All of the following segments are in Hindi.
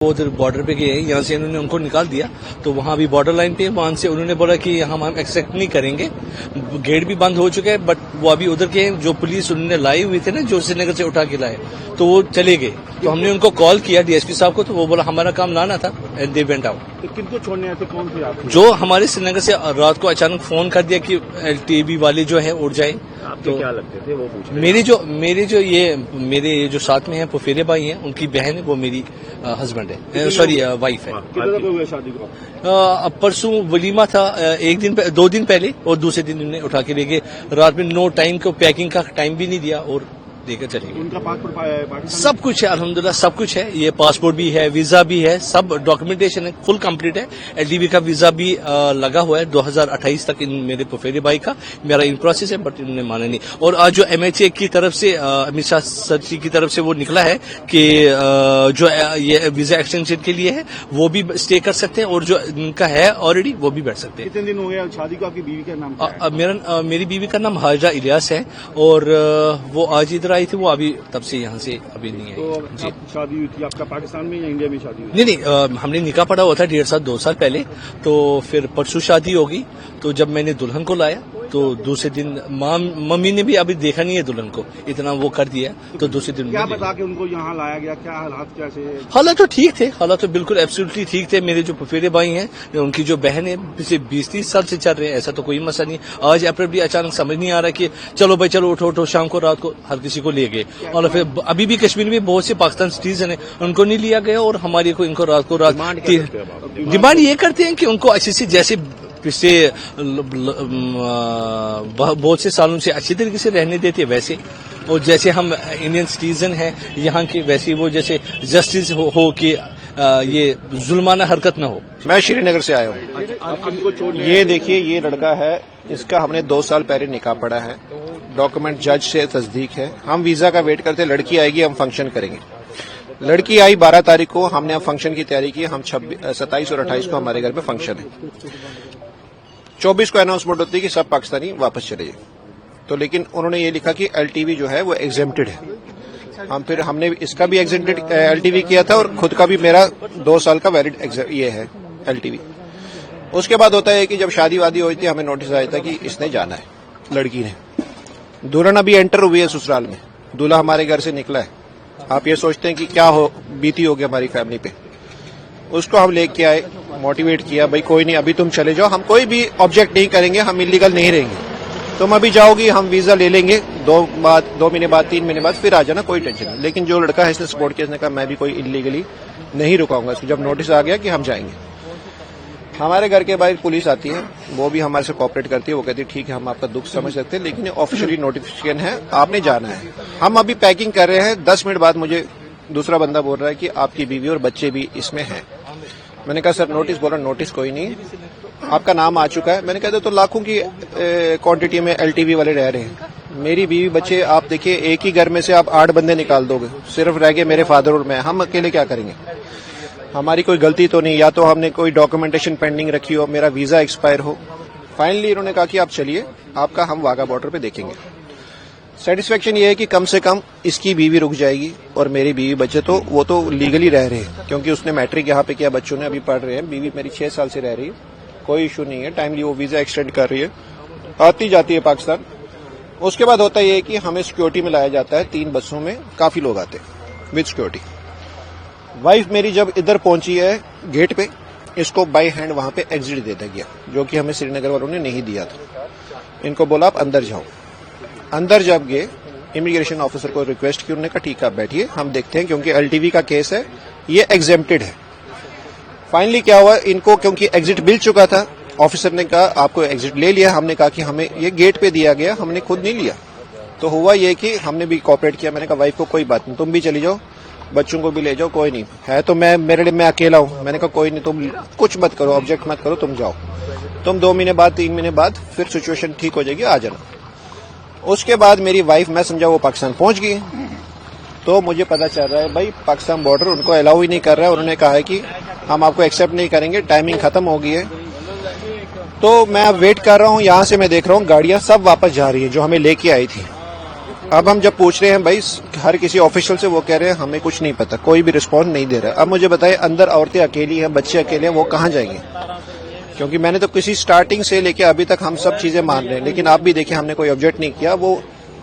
वो उधर बॉर्डर पे गए, यहाँ से इन्होंने उनको निकाल दिया, तो वहाँ अभी बॉर्डर लाइन पे वहाँ से उन्होंने बोला कि हम एक्सेप्ट नहीं करेंगे, गेट भी बंद हो चुका है, बट वो अभी उधर के जो पुलिस उन्होंने लाई हुई थे ना, जो श्रीनगर से उठा के लाए, तो वो चले गए। तो हमने उनको कॉल किया डीएसपी साहब को, तो वो बोला हमारा काम लाना था एंड दे वेंट आउट। तो किनको छोड़ने आए थे, कौन थे आप? जो हमारे श्रीनगर से रात को अचानक फोन कर दिया कि एलटीबी वाले जो है उड़ जाए। तो क्या लगते थे वो पूछ रहे? मेरे जो साथ में है फुफेरे भाई हैं, उनकी बहन है, वो मेरी हस्बैंड है, सॉरी वाइफ है। कितने तक हुए शादी को? परसों वलीमा था, 2 दिन पहले, और दूसरे दिन उन्हें उठा के ले गए। रात में नो टाइम को पैकिंग का टाइम भी नहीं दिया और देकर चले गए। उनका पासपोर्ट सब कुछ है, अल्हम्दुलिल्लाह सब कुछ है। ये पासपोर्ट भी है, वीजा भी है, सब डॉक्यूमेंटेशन है, फुल कंप्लीट है। एलटीबी का वीजा भी लगा हुआ है 2028 तक इन मेरे फुफेरे भाई का। मेरा इन प्रोसेस है, बट इन्होंने माना नहीं। और आज जो एमएचए की तरफ से, अमित शाह सर जी की तरफ से वो निकला है कि जो ये वीजा एक्सटेंशन के लिए है वो भी स्टे कर सकते हैं, और जो इनका है ऑलरेडी वो भी बैठ सकते हैं। कितने दिन हो गए शादी को? आपकी बीवी का नाम क्या है? मेरी बीवी का नाम हाजरा इलियास है, और वो आज इधर आई थी, वो अभी तब से यहाँ से अभी नहीं आई। तो जी, शादी हुई थी आपका पाकिस्तान में या इंडिया में शादी हुई? नहीं, हमने निकाह पढ़ा हुआ था 1.5-2 साल पहले, तो फिर परसों शादी होगी। तो जब मैंने दुल्हन को लाया, तो दूसरे दिन मम्मी ने भी अभी देखा नहीं है दुल्हन को, इतना वो कर दिया, तो दूसरे दिन क्या बता के उनको यहाँ लाया गया? क्या हालात कैसे? हालात तो ठीक थे, हालात तो बिल्कुल एब्सोल्युटली ठीक थे। मेरे जो फुफेरे भाई हैं, उनकी जो बहन है, पिछले 20-30 साल से चल रहे हैं, ऐसा तो कोई मसला नहीं। आज अप्रैल अचानक समझ नहीं आ रहा कि चलो भाई चलो उठो शाम को रात को हर किसी को ले गए। और फिर अभी भी कश्मीर में बहुत से पाकिस्तान सिटीजन है, उनको नहीं लिया गया, और हमारे को इनको रात को डिमांड ये करते हैं कि उनको अच्छे से, जैसे पिछले बहुत से सालों से अच्छी तरीके से रहने देते वैसे, और जैसे हम इंडियन सिटीजन हैं यहाँ के, वैसे वो जैसे जस्टिस हो कि ये जुल्माना हरकत न हो। मैं श्रीनगर से आया हूँ। ये देखिए, ये लड़का है, इसका हमने 2 साल पहले निकाह पढ़ा है, डॉक्यूमेंट जज से तस्दीक है। हम वीजा का वेट करते, लड़की आएगी, हम फंक्शन करेंगे। लड़की आई 12 तारीख को, हमने अब फंक्शन की तैयारी की। हम 27 और 28 को हमारे घर पे फंक्शन है। 24 को अनाउंसमेंट होती है कि सब पाकिस्तानी वापस चले जाए। तो लेकिन उन्होंने ये लिखा कि एलटीवी जो है वो एग्जेम्प्टेड है। फिर हमने इसका भी एग्जेम्प्टेड एलटीवी किया था, और खुद का भी मेरा 2 साल का वैलिड ये है एलटीवी। उसके बाद होता है कि जब शादी वादी हुई थी, हमें नोटिस आया था कि इसने जाना है, लड़की ने। दुल्हन अभी एंटर हुई है ससुराल में, दूल्हा हमारे घर से निकला है। आप ये सोचते हैं कि क्या बीती होगी हमारी फैमिली पे। उसको हम लेके आए, मोटिवेट किया, भाई कोई नहीं, अभी तुम चले जाओ, हम कोई भी ऑब्जेक्ट नहीं करेंगे, हम इलीगल नहीं रहेंगे। तुम अभी जाओगी, हम वीजा ले लेंगे, 2 महीने बाद 3 महीने बाद फिर आ जाना, कोई टेंशन नहीं। लेकिन जो लड़का है, इसने सपोर्ट किया, इसने कहा मैं भी कोई इलीगली नहीं रुकाऊंगा इसको। जब नोटिस आ गया कि हम जाएंगे, हमारे घर के बाहर पुलिस आती है, वो भी हमारे से कोऑपरेट करती है। वो कहती है ठीक है, हम आपका दुख समझ सकते हैं, लेकिन ऑफिशियली नोटिफिकेशन है, आपने जाना है। हम अभी पैकिंग कर रहे हैं। 10 मिनट बाद मुझे दूसरा बंदा बोल रहा है कि आपकी बीवी और बच्चे भी इसमें हैं। मैंने कहा सर नोटिस? बोला नोटिस कोई नहीं, आपका नाम आ चुका है। मैंने कहा तो लाखों की क्वांटिटी में एलटीवी वाले रह रहे हैं, मेरी बीवी बच्चे, आप देखिए एक ही घर में से आप 8 बंदे निकाल दोगे, सिर्फ रह गए मेरे फादर और मैं, हम अकेले क्या करेंगे? हमारी कोई गलती तो नहीं, या तो हमने कोई डॉक्यूमेंटेशन पेंडिंग रखी हो, मेरा वीजा एक्सपायर हो। फाइनली इन्होंने कहा कि आप चलिए, आपका हम वाघा बॉर्डर पे देखेंगे। सेटिस्फेक्शन ये है कि कम से कम इसकी बीवी रुक जाएगी, और मेरी बीवी बच्चे तो वो तो लीगली रह रहे हैं, क्योंकि उसने मैट्रिक यहाँ पे किया, बच्चों ने अभी पढ़ रहे हैं। बीवी मेरी 6 साल से रह रही है, कोई इशू नहीं है, टाइमली वो वीजा एक्सटेंड कर रही है, आती जाती है पाकिस्तान। उसके बाद होता है कि हमें सिक्योरिटी में लाया जाता है, 3 बसों में काफी लोग आते हैं विद सिक्योरिटी। वाइफ मेरी जब इधर पहुंची है गेट पे, इसको बाई हैंड वहां पे एग्जिट दे दिया गया, जो कि हमें श्रीनगर वालों ने नहीं दिया था। इनको बोला आप अंदर जाओ। अंदर जब गए, इमिग्रेशन ऑफिसर को रिक्वेस्ट की, उन्होंने कहा ठीक है आप बैठिए, हम देखते हैं, क्योंकि एलटीवी का केस है, ये एग्जेम्प्टेड है। फाइनली क्या हुआ, इनको क्योंकि एग्जिट मिल चुका था, ऑफिसर ने कहा आपको एग्जिट ले लिया। हमने कहा कि हमें ये गेट पे दिया गया, हमने खुद नहीं लिया। तो हुआ ये कि हमने भी कोऑपरेट किया। मैंने कहा वाइफ को कोई बात नहीं, तुम भी चली जाओ, बच्चों को भी ले जाओ, कोई नहीं है, तो मेरे लिए मैं अकेला हूं। मैंने कहा कोई नहीं, तुम कुछ मत करो, ऑब्जेक्ट मत करो, तुम जाओ, तुम 2 महीने बाद 3 महीने बाद फिर सिचुएशन ठीक हो जाएगी, आ जाना। उसके बाद मेरी वाइफ, मैं समझा वो पाकिस्तान पहुंच गई, तो मुझे पता चल रहा है भाई पाकिस्तान बॉर्डर उनको अलाउ ही नहीं कर रहा है। उन्होंने कहा है कि हम आपको एक्सेप्ट नहीं करेंगे, टाइमिंग खत्म हो गई है। तो मैं अब वेट कर रहा हूं, यहां से मैं देख रहा हूं गाड़ियां सब वापस जा रही है जो हमें लेके आई थी। अब हम जब पूछ रहे हैं भाई हर किसी ऑफिशियल से, वो कह रहे हैं हमें कुछ नहीं पता, कोई भी रिस्पॉन्स नहीं दे रहा। अब मुझे बताइए, अंदर औरतें अकेली हैं, बच्चे अकेले हैं, वो कहाँ जाएंगे? क्योंकि मैंने तो किसी स्टार्टिंग से लेके अभी तक हम सब चीजें मान रहे हैं, लेकिन आप भी देखिए हमने कोई ऑब्जेक्ट नहीं किया। वो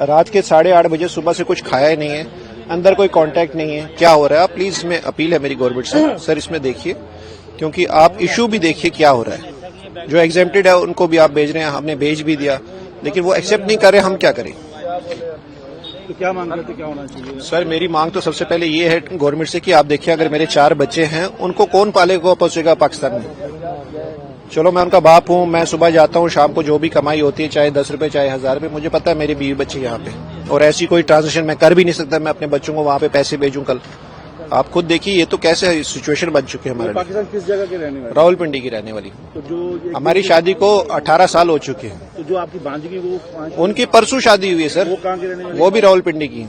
रात के 8:30 बजे सुबह से कुछ खाया ही नहीं है, अंदर कोई कांटेक्ट नहीं है, क्या हो रहा है? आप प्लीज, मैं अपील है मेरी गवर्नमेंट से, सर इसमें देखिए, क्योंकि आप इशू भी देखिए क्या हो रहा है। जो एग्जेम्प्टेड है उनको भी आप भेज रहे हैं, हमने भेज भी दिया, लेकिन वो एक्सेप्ट नहीं कर रहे, हम क्या करें? तो क्या मांग रहे थे, क्या होना चाहिए? सर मेरी मांग तो सबसे पहले ये है गवर्नमेंट से कि आप देखिए, अगर मेरे 4 बच्चे हैं उनको कौन पालेगा पोसेगा पाकिस्तान में? चलो मैं उनका बाप हूं, मैं सुबह जाता हूं, शाम को जो भी कमाई होती है, चाहे 10 रुपए चाहे 1000 रुपए, मुझे पता है मेरे बीवी बच्चे यहाँ पे, और ऐसी कोई ट्रांजेक्शन मैं कर भी नहीं सकता, मैं अपने बच्चों को वहां पे पैसे भेजूं कल। आप खुद देखिए, ये तो कैसे सिचुएशन बन चुके हैं हमारे लिए। पाकिस्तान किस जगह के रहने वाले? रावलपिंडी की रहने वाली। तो जो हमारी शादी को 18 साल हो चुके हैं। तो जो आपकी भांजी की वो उनकी परसों शादी हुई है सर, वो कहाँ के रहने वाले? वो भी रावलपिंडी की।